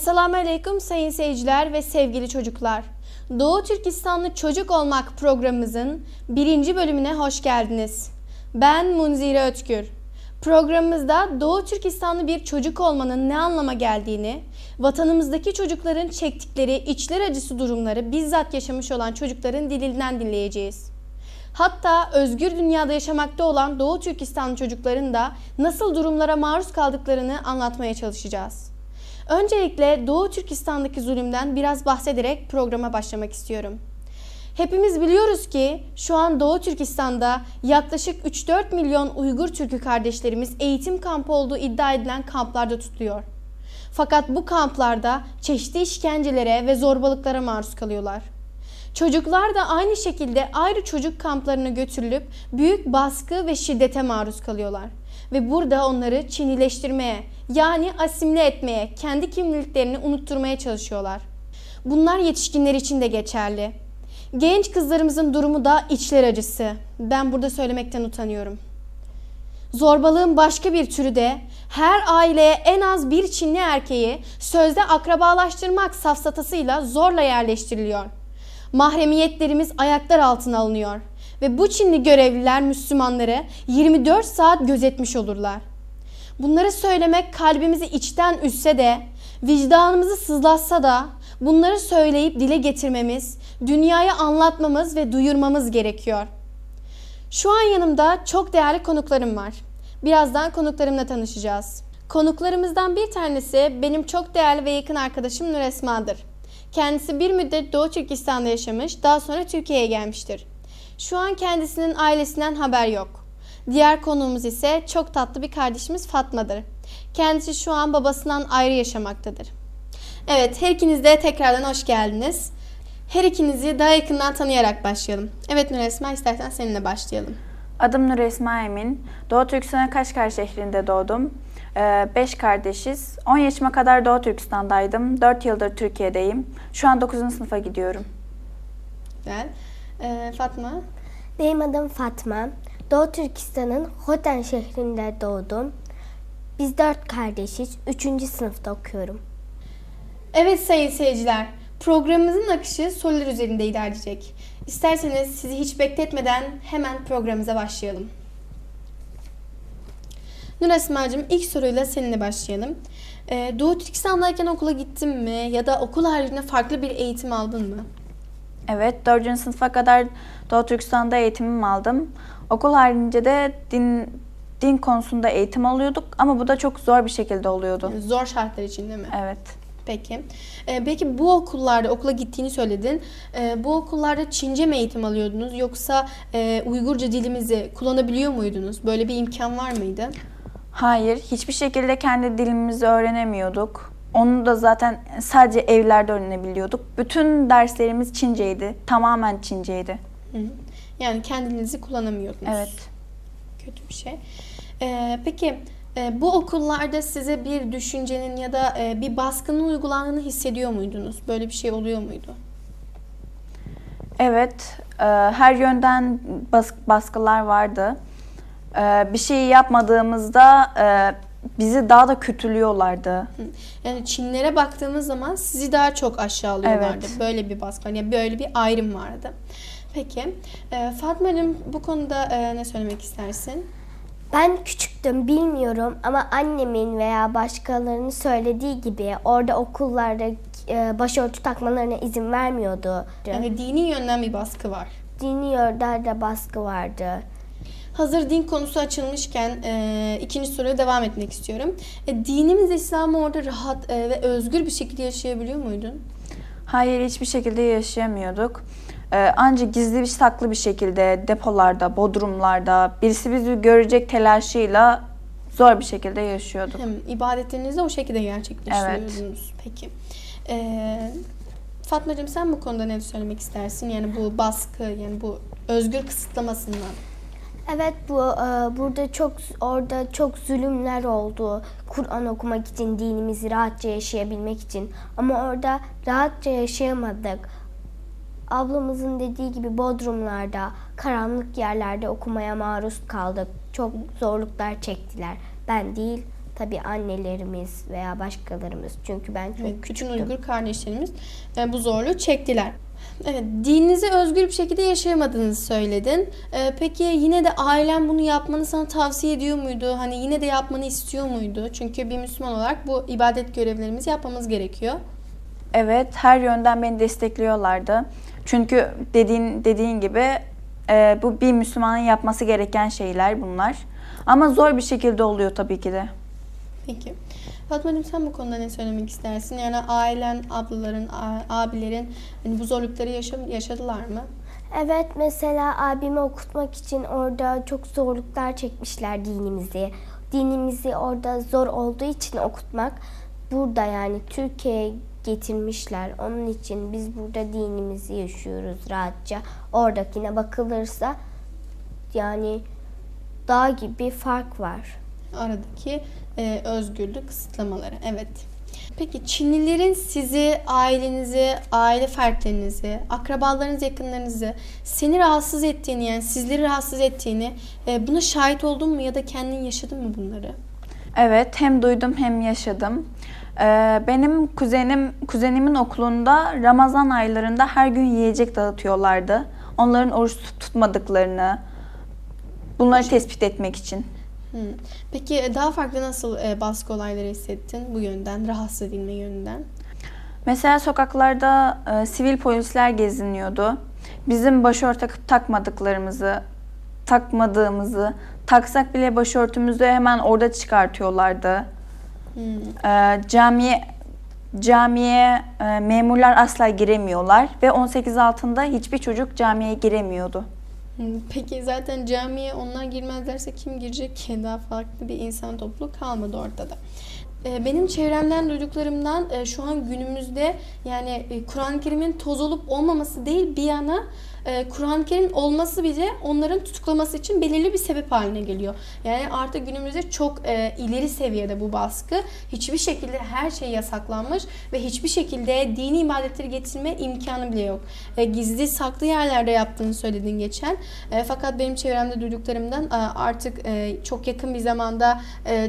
Esselamu Aleyküm sayın seyirciler ve sevgili çocuklar. Doğu Türkistanlı Çocuk Olmak programımızın 1. bölümüne hoş geldiniz. Ben Munzire Ötkür. Programımızda Doğu Türkistanlı bir çocuk olmanın ne anlama geldiğini, vatanımızdaki çocukların çektikleri içler acısı durumları bizzat yaşamış olan çocukların dilinden dinleyeceğiz. Hatta özgür dünyada yaşamakta olan Doğu Türkistanlı çocukların da nasıl durumlara maruz kaldıklarını anlatmaya çalışacağız. Öncelikle Doğu Türkistan'daki zulümden biraz bahsederek programa başlamak istiyorum. Hepimiz biliyoruz ki şu an Doğu Türkistan'da yaklaşık 3-4 milyon Uygur Türk'ü kardeşlerimiz eğitim kampı olduğu iddia edilen kamplarda tutuluyor. Fakat bu kamplarda çeşitli işkencelere ve zorbalıklara maruz kalıyorlar. Çocuklar da aynı şekilde ayrı çocuk kamplarına götürülüp büyük baskı ve şiddete maruz kalıyorlar. Ve burada onları Çinileştirmeye, yani asimile etmeye, kendi kimliklerini unutturmaya çalışıyorlar. Bunlar yetişkinler için de geçerli. Genç kızlarımızın durumu da içler acısı. Ben burada söylemekten utanıyorum. Zorbalığın başka bir türü de her aileye en az bir Çinli erkeği sözde akrabalaştırmak safsatasıyla zorla yerleştiriliyor. Mahremiyetlerimiz ayaklar altına alınıyor ve bu Çinli görevliler Müslümanları 24 saat gözetmiş olurlar. Bunları söylemek kalbimizi içten üzse de, vicdanımızı sızlatsa da bunları söyleyip dile getirmemiz, dünyaya anlatmamız ve duyurmamız gerekiyor. Şu an yanımda çok değerli konuklarım var. Birazdan konuklarımla tanışacağız. Konuklarımızdan bir tanesi benim çok değerli ve yakın arkadaşım Nur Esma'dır. Kendisi bir müddet Doğu Türkistan'da yaşamış, daha sonra Türkiye'ye gelmiştir. Şu an kendisinin ailesinden haber yok. Diğer konuğumuz ise çok tatlı bir kardeşimiz Fatma'dır. Kendisi şu an babasından ayrı yaşamaktadır. Evet, her ikiniz de tekrardan hoş geldiniz. Her ikinizi daha yakından tanıyarak başlayalım. Evet Nur Esma, istersen seninle başlayalım. Adım Nur Esma Emin. Doğu Türkistan'ın Kaşgar şehrinde doğdum. 5 kardeşiz. 10 yaşıma kadar Doğu Türkistan'daydım. 4 yıldır Türkiye'deyim. Şu an 9. sınıfa gidiyorum. Güzel. Fatma? Benim adım Fatma. Doğu Türkistan'ın Hoten şehrinde doğdum. Biz 4 kardeşiz. 3. sınıfta okuyorum. Evet sayın seyirciler, programımızın akışı sorular üzerinde ilerleyecek. İsterseniz sizi hiç bekletmeden hemen programımıza başlayalım. Nur Esma'cığım, ilk soruyla seninle başlayalım. Doğu Türkistan'dayken okula gittin mi ya da okul haricinde farklı bir eğitim aldın mı? Evet, 4. sınıfa kadar Doğu Türkistan'da eğitimimi aldım. Okul haricinde de din konusunda eğitim alıyorduk ama bu da çok zor bir şekilde oluyordu. Yani zor şartlar için değil mi? Evet. Peki. Peki bu okullarda, okula gittiğini söyledin. Bu okullarda Çince mi eğitim alıyordunuz yoksa Uygurca dilimizi kullanabiliyor muydunuz? Böyle bir imkan var mıydı? Hayır, hiçbir şekilde kendi dilimizi öğrenemiyorduk. Onu da zaten sadece evlerde öğrenebiliyorduk. Bütün derslerimiz Çinceydi. Tamamen Çinceydi. Hı. Yani kendinizi kullanamıyordunuz. Evet. Kötü bir şey. Peki bu okullarda size bir düşüncenin ya da bir baskının uygulandığını hissediyor muydunuz? Böyle bir şey oluyor muydu? Evet, her yönden baskılar vardı. Bir şey yapmadığımızda bizi daha da kötülüyorlardı. Yani Çinlere baktığımız zaman sizi daha çok aşağılıyorlardı. Evet. Böyle bir baskı, yani böyle bir ayrım vardı. Peki, Fatma'cığım bu konuda ne söylemek istersin? Ben küçüktüm, bilmiyorum ama annemin veya başkalarının söylediği gibi orada okullarda başörtü takmalarına izin vermiyordu. Yani dini yönden bir baskı var. Dini yönlerde baskı vardı. Hazır din konusu açılmışken ikinci soruya devam etmek istiyorum. Dinimiz İslam'ı orada rahat ve özgür bir şekilde yaşayabiliyor muydun? Hayır, hiçbir şekilde yaşayamıyorduk. Ancak gizli bir saklı bir şekilde depolarda, bodrumlarda birisi bizi görecek telaşıyla zor bir şekilde yaşıyorduk. İbadetlerinizi de o şekilde gerçekleştiriyordunuz. Evet. Peki. Fatmacığım, sen bu konuda ne söylemek istersin? Yani bu baskı, yani bu özgür kısıtlamasından. Evet, orada çok zulümler oldu. Kur'an okumak için, dinimizi rahatça yaşayabilmek için. Ama orada rahatça yaşayamadık. Ablamızın dediği gibi bodrumlarda, karanlık yerlerde okumaya maruz kaldık. Çok zorluklar çektiler. Ben değil, tabii annelerimiz veya başkalarımız. Çünkü ben çok Evet, bütün küçüktüm. Uygur kardeşlerimiz bu zorluğu çektiler. Evet, dininizi özgür bir şekilde yaşayamadığınızı söyledin. Peki yine de ailen bunu yapmanı sana tavsiye ediyor muydu? Hani yine de yapmanı istiyor muydu? Çünkü bir Müslüman olarak bu ibadet görevlerimizi yapmamız gerekiyor. Evet, her yönden beni destekliyorlardı. Çünkü dediğin gibi bu bir Müslümanın yapması gereken şeyler bunlar. Ama zor bir şekilde oluyor tabii ki de. Peki. Fatmacığım, sen bu konuda ne söylemek istersin? Yani ailen, ablaların, abilerin hani bu zorlukları yaşadılar mı? Evet, mesela abimi okutmak için orada çok zorluklar çekmişler dinimizi. Dinimizi orada zor olduğu için okutmak, burada yani Türkiye'ye getirmişler. Onun için biz burada dinimizi yaşıyoruz rahatça. Oradakine bakılırsa yani dağ gibi fark var. Aradaki özgürlük kısıtlamaları. Evet. Peki Çinlilerin sizi, ailenizi, aile fertlerinizi, akrabalarınız, yakınlarınızı seni rahatsız ettiğini, yani sizleri rahatsız ettiğini buna şahit oldun mu ya da kendin yaşadın mı bunları? Evet, hem duydum hem yaşadım. Benim kuzenimin okulunda Ramazan aylarında her gün yiyecek dağıtıyorlardı. Onların oruç tutmadıklarını, bunları tespit etmek için. Peki daha farklı nasıl baskı olayları hissettin bu yönden, rahatsız edilme yönünden? Mesela sokaklarda sivil polisler geziniyordu. Bizim başörtü takmadığımızı, taksak bile başörtümüzü hemen orada çıkartıyorlardı. Camiye memurlar asla giremiyorlar ve 18 altında hiçbir çocuk camiye giremiyordu. Peki zaten camiye onlar girmezlerse kim girecek ki? Daha farklı bir insan topluluğu kalmadı ortada. Benim çevremden duyduklarımdan şu an günümüzde yani Kur'an-ı Kerim'in toz olup olmaması değil bir yana Kur'an-ı Kerim'in olması bile onların tutuklaması için belirli bir sebep haline geliyor. Yani artık günümüzde çok ileri seviyede bu baskı. Hiçbir şekilde her şey yasaklanmış ve hiçbir şekilde dini ibadetleri getirme imkanı bile yok. Gizli saklı yerlerde yaptığını söyledin geçen. Fakat benim çevremde duyduklarımdan artık çok yakın bir zamanda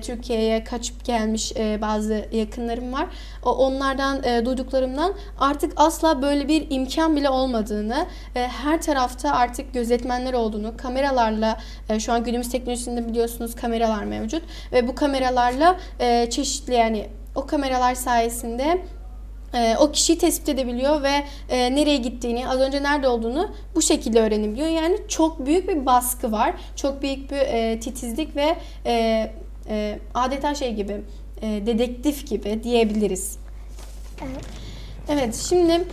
Türkiye'ye kaçıp gelmiş bazı yakınlarım var. Onlardan duyduklarımdan artık asla böyle bir imkan bile olmadığını, her tarafta artık gözetmenler olduğunu, kameralarla, şu an günümüz teknolojisinde biliyorsunuz kameralar mevcut ve bu kameralarla çeşitli yani o kameralar sayesinde o kişiyi tespit edebiliyor ve nereye gittiğini, az önce nerede olduğunu bu şekilde öğrenebiliyor. Yani çok büyük bir baskı var, çok büyük bir titizlik ve adeta şey gibi, dedektif gibi diyebiliriz. Evet. Evet, şimdi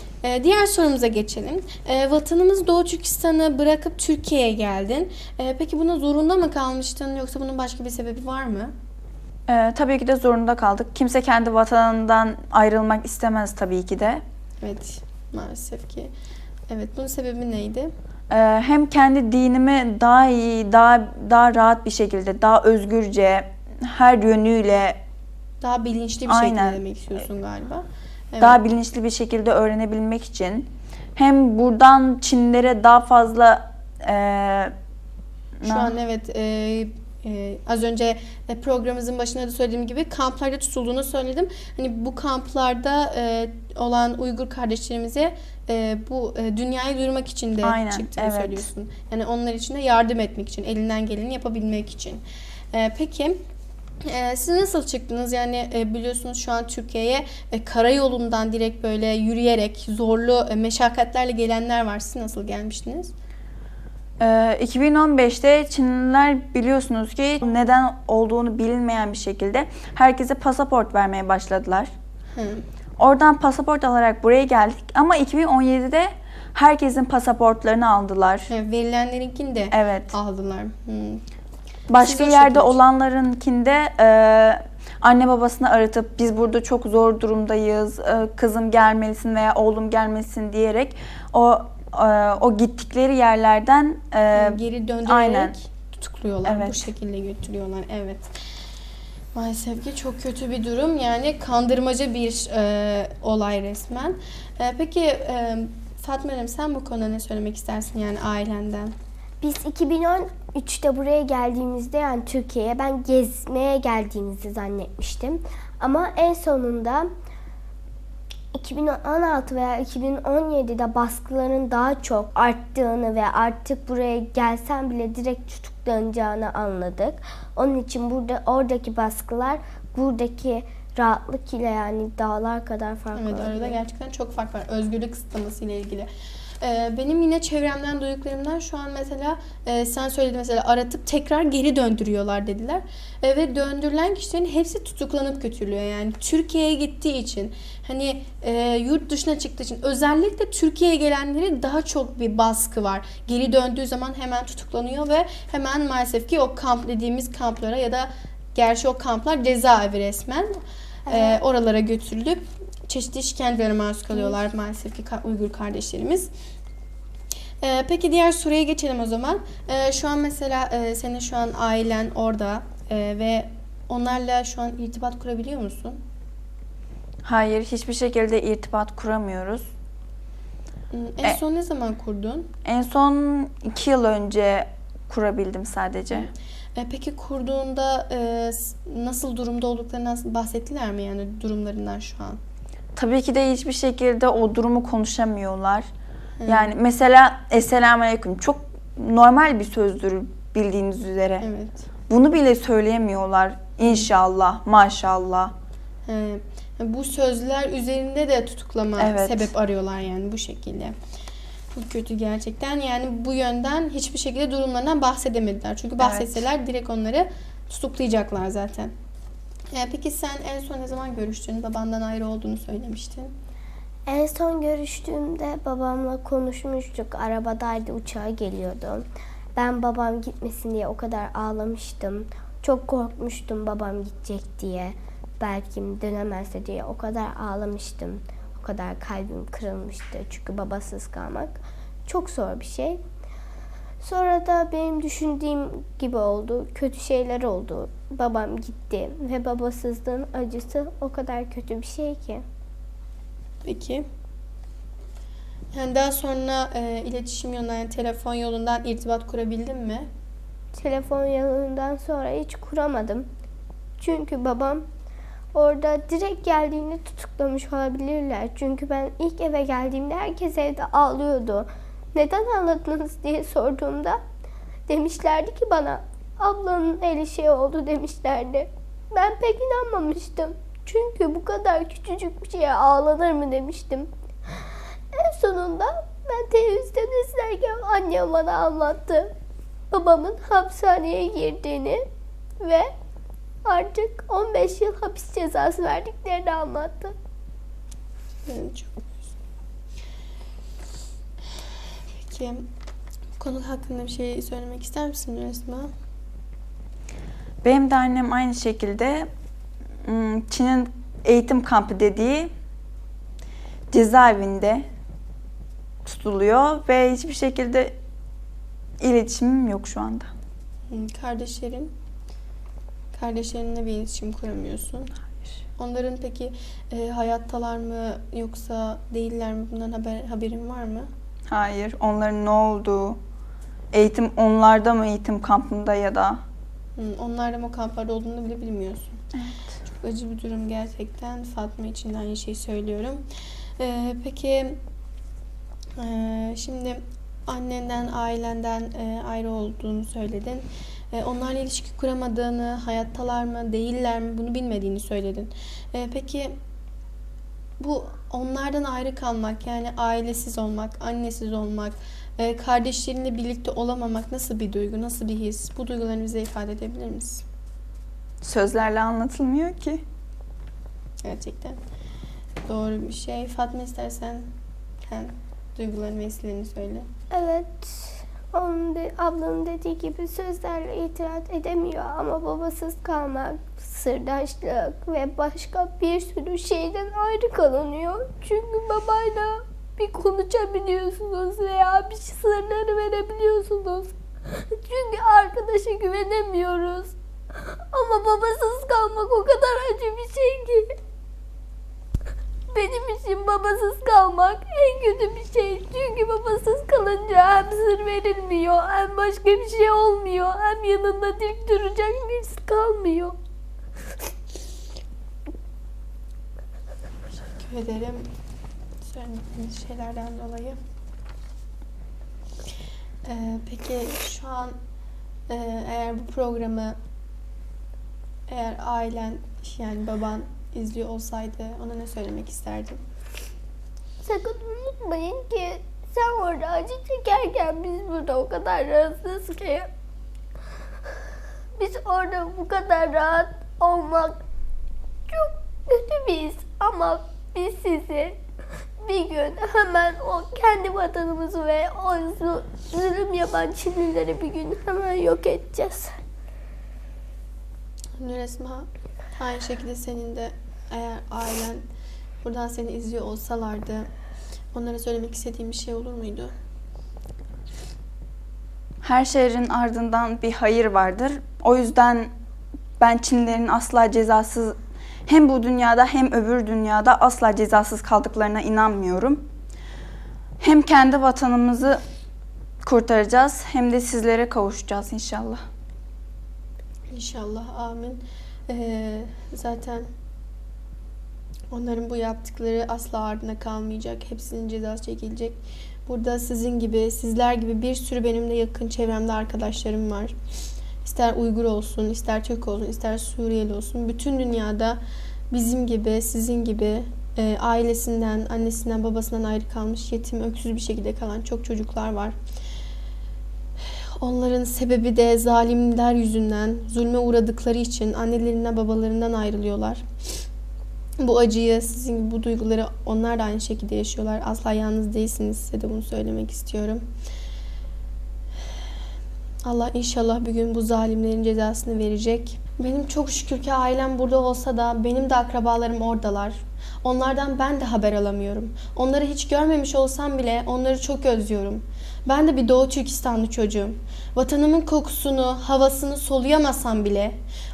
diğer sorumuza geçelim. Vatanımız Doğu Türkistan'ı bırakıp Türkiye'ye geldin. Peki buna zorunda mı kalmıştın yoksa bunun başka bir sebebi var mı? Tabii ki de zorunda kaldık. Kimse kendi vatanından ayrılmak istemez tabii ki de. Evet, maalesef ki. Evet, bunun sebebi neydi? Hem kendi dinimi daha iyi, daha rahat bir şekilde, daha özgürce, her yönüyle Daha bilinçli bir Aynen. şekilde demek istiyorsun galiba. Evet. daha bilinçli bir şekilde öğrenebilmek için. Hem buradan Çinlere daha fazla Şu an evet az önce programımızın başında da söylediğim gibi kamplarda tutulduğunu söyledim. Hani bu kamplarda olan Uygur kardeşlerimize bu dünyayı duyurmak için de Aynen, çıktığını evet. söylüyorsun. Yani onlar için de yardım etmek için, elinden geleni yapabilmek için. Peki siz nasıl çıktınız? Yani biliyorsunuz şu an Türkiye'ye karayolundan direkt böyle yürüyerek zorlu meşakkatlerle gelenler var. Siz nasıl gelmiştiniz? 2015'te Çinliler biliyorsunuz ki neden olduğunu bilinmeyen bir şekilde herkese pasaport vermeye başladılar. Oradan pasaport alarak buraya geldik ama 2017'de herkesin pasaportlarını aldılar. Verilenlerinkini de Evet. aldılar. Başka Siz o yerde şekilde- olanlarınkinde anne babasını aratıp biz burada çok zor durumdayız, kızım gelmelisin veya oğlum gelmelisin diyerek o gittikleri yerlerden Geri döndürerek aynen. tutukluyorlar. Evet. Bu şekilde götürüyorlar. Evet. Maalesef ki çok kötü bir durum. Yani kandırmaca bir olay resmen. Peki Fatma Hanım, sen bu konuda ne söylemek istersin yani ailenden? Biz 2013'te buraya geldiğimizde, yani Türkiye'ye, ben gezmeye geldiğimizi zannetmiştim. Ama en sonunda 2016 veya 2017'de baskıların daha çok arttığını ve artık buraya gelsen bile direkt tutuklanacağını anladık. Onun için oradaki baskılar buradaki rahatlık ile yani dağlar kadar fark var. Evet, arada gerçekten çok fark var özgürlük kısıtlaması ile ilgili. Benim yine çevremden duyduklarımdan şu an mesela sen söyledin, mesela aratıp tekrar geri döndürüyorlar dediler. Ve döndürülen kişilerin hepsi tutuklanıp götürülüyor. Yani Türkiye'ye gittiği için, hani yurt dışına çıktığı için, özellikle Türkiye'ye gelenleri daha çok bir baskı var. Geri döndüğü zaman hemen tutuklanıyor ve hemen maalesef ki o kamp dediğimiz kamplara, ya da gerçi o kamplar cezaevi resmen, oralara götürülüp çeşitli işkencelere maruz kalıyorlar maalesef ki Uygur kardeşlerimiz. Peki diğer soruya geçelim o zaman. Şu an mesela senin şu an ailen orada ve onlarla şu an irtibat kurabiliyor musun? Hayır, hiçbir şekilde irtibat kuramıyoruz. En son ne zaman kurdun? En son 2 yıl önce kurabildim sadece. Peki kurduğunda nasıl durumda olduklarından bahsettiler mi, yani durumlarından şu an? Tabii ki de hiçbir şekilde o durumu konuşamıyorlar. Yani mesela Esselamualeyküm çok normal bir sözdür bildiğiniz üzere. Evet. Bunu bile söyleyemiyorlar. İnşallah, maşallah. Bu sözler üzerinde de tutuklama sebep arıyorlar yani bu şekilde. Bu kötü gerçekten. Yani bu yönden hiçbir şekilde durumlarından bahsedemediler. Çünkü bahsetseler direkt onları tutuklayacaklar zaten. Peki sen en son ne zaman görüştün? Babandan ayrı olduğunu söylemiştin. En son görüştüğümde babamla konuşmuştuk. Arabadaydı, uçağa geliyordu. Ben babam gitmesin diye o kadar ağlamıştım. Çok korkmuştum babam gidecek diye. Belki dönemezse diye o kadar ağlamıştım. O kadar kalbim kırılmıştı. Çünkü babasız kalmak çok zor bir şey. Sonra da benim düşündüğüm gibi oldu. Kötü şeyler oldu. Babam gitti ve babasızlığın acısı o kadar kötü bir şey ki. Peki. Yani daha sonra iletişim yolundan, yani telefon yolundan irtibat kurabildin mi? Telefon yolundan sonra hiç kuramadım. Çünkü babam orada direkt geldiğinde tutuklamış olabilirler. Çünkü ben ilk eve geldiğimde herkes evde ağlıyordu. Neden ağladınız diye sorduğumda demişlerdi ki bana, ablanın eli şey oldu demişlerdi. Ben pek inanmamıştım. Çünkü bu kadar küçücük bir şeye ağlanır mı demiştim. En sonunda ben televizyonda izlerken annem bana anlattı. Babamın hapishaneye girdiğini ve artık 15 yıl hapis cezası verdiklerini anlattı. Evet, çok güzel. Peki bu konu hakkında bir şey söylemek ister misin Esma? Benim de annem aynı şekilde Çin'in eğitim kampı dediği cezaevinde tutuluyor ve hiçbir şekilde iletişimim yok şu anda. Kardeşlerinle bir iletişim kuramıyorsun. Hayır. Onların peki hayattalar mı yoksa değiller mi? Bundan haberin var mı? Hayır. Onların ne olduğu, eğitim onlarda mı, eğitim kampında ya da... Onlar da o kamplarda olduğunu bile bilmiyorsun. Evet. Çok acı bir durum gerçekten. Fatma için de aynı şeyi söylüyorum. Peki şimdi annenden, ailenden ayrı olduğunu söyledin. Onlarla ilişki kuramadığını, hayattalar mı, değiller mi bunu bilmediğini söyledin. Peki bu onlardan ayrı kalmak, yani ailesiz olmak, annesiz olmak, kardeşlerinle birlikte olamamak nasıl bir duygu, nasıl bir his? Bu duygularını bize ifade edebilir misin? Sözlerle anlatılmıyor ki. Gerçekten doğru bir şey. Fatma, istersen sen duygularını ve hislerini söyle. Evet, ablanın dediği gibi sözlerle itiraz edemiyor ama babasız kalmak, sırdaşlık ve başka bir sürü şeyden ayrı kalınıyor. Çünkü babayla bir konuşabiliyorsunuz veya bir sırları verebiliyorsunuz. Çünkü arkadaşa güvenemiyoruz. Ama babasız kalmak o kadar acı bir şey ki. Benim için babasız kalmak en kötü bir şey. Çünkü babasız kalınca hem sır verilmiyor, hem başka bir şey olmuyor, hem yanında dik duracak birisi kalmıyor. Teşekkür ederim söylediğiniz şeylerden dolayı. Peki şu an eğer bu programı ailen yani baban izliyor olsaydı ona ne söylemek isterdin? Sakın unutmayın ki sen orada acı çekerken biz burada o kadar rahatsız ki. Biz orada bu kadar rahat olmak çok kötü bir his ama biz sizi bir gün hemen o kendi vatanımızı ve o zulüm yapan Çinlileri bir gün hemen yok edeceğiz. Nur Esma, aynı şekilde senin de eğer ailen buradan seni izliyor olsalardı onlara söylemek istediğin bir şey olur muydu? Her şerrin ardından bir hayır vardır. O yüzden ben Çinlilerin asla cezasız, hem bu dünyada hem öbür dünyada asla cezasız kaldıklarına inanmıyorum. Hem kendi vatanımızı kurtaracağız hem de sizlere kavuşacağız inşallah. İnşallah, amin. Zaten onların bu yaptıkları asla ardına kalmayacak. Hepsinin cezası çekilecek. Burada sizler gibi bir sürü benim de yakın çevremde arkadaşlarım var. İster Uygur olsun, ister Türk olsun, ister Suriyeli olsun. Bütün dünyada bizim gibi, sizin gibi ailesinden, annesinden, babasından ayrı kalmış, yetim, öksüz bir şekilde kalan çok çocuklar var. Onların sebebi de zalimler yüzünden, zulme uğradıkları için annelerinden, babalarından ayrılıyorlar. Bu acıyı, sizin gibi bu duyguları onlar da aynı şekilde yaşıyorlar. Asla yalnız değilsiniz, size de bunu söylemek istiyorum. Allah inşallah bir gün bu zalimlerin cezasını verecek. Benim çok şükür ki ailem burada olsa da benim de akrabalarım oradalar. Onlardan ben de haber alamıyorum. Onları hiç görmemiş olsam bile onları çok özlüyorum. Ben de bir Doğu Türkistanlı çocuğum. Vatanımın kokusunu, havasını soluyamasam bile,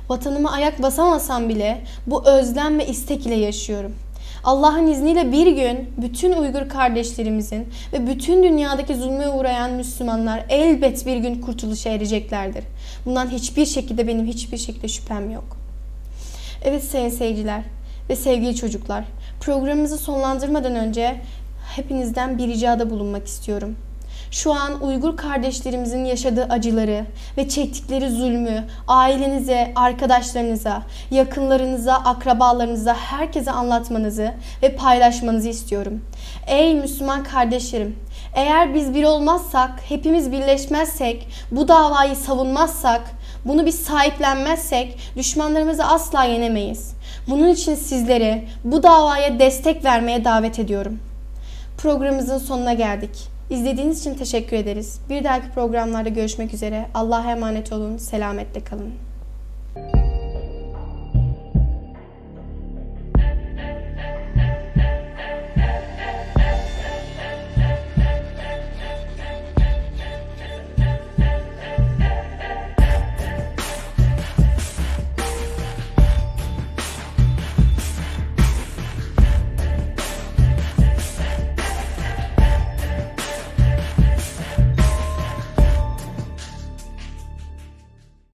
vatanıma ayak basamasam bile bu özlem ve istek ile yaşıyorum. Allah'ın izniyle bir gün bütün Uygur kardeşlerimizin ve bütün dünyadaki zulme uğrayan Müslümanlar elbet bir gün kurtuluşa ereceklerdir. Bundan benim hiçbir şekilde şüphem yok. Evet sayın seyirciler ve sevgili çocuklar, programımızı sonlandırmadan önce hepinizden bir ricada bulunmak istiyorum. Şu an Uygur kardeşlerimizin yaşadığı acıları ve çektikleri zulmü ailenize, arkadaşlarınıza, yakınlarınıza, akrabalarınıza, herkese anlatmanızı ve paylaşmanızı istiyorum. Ey Müslüman kardeşlerim, eğer biz bir olmazsak, hepimiz birleşmezsek, bu davayı savunmazsak, bunu biz sahiplenmezsek düşmanlarımızı asla yenemeyiz. Bunun için sizleri bu davaya destek vermeye davet ediyorum. Programımızın sonuna geldik. İzlediğiniz için teşekkür ederiz. Bir dahaki programlarda görüşmek üzere. Allah'a emanet olun. Selametle kalın.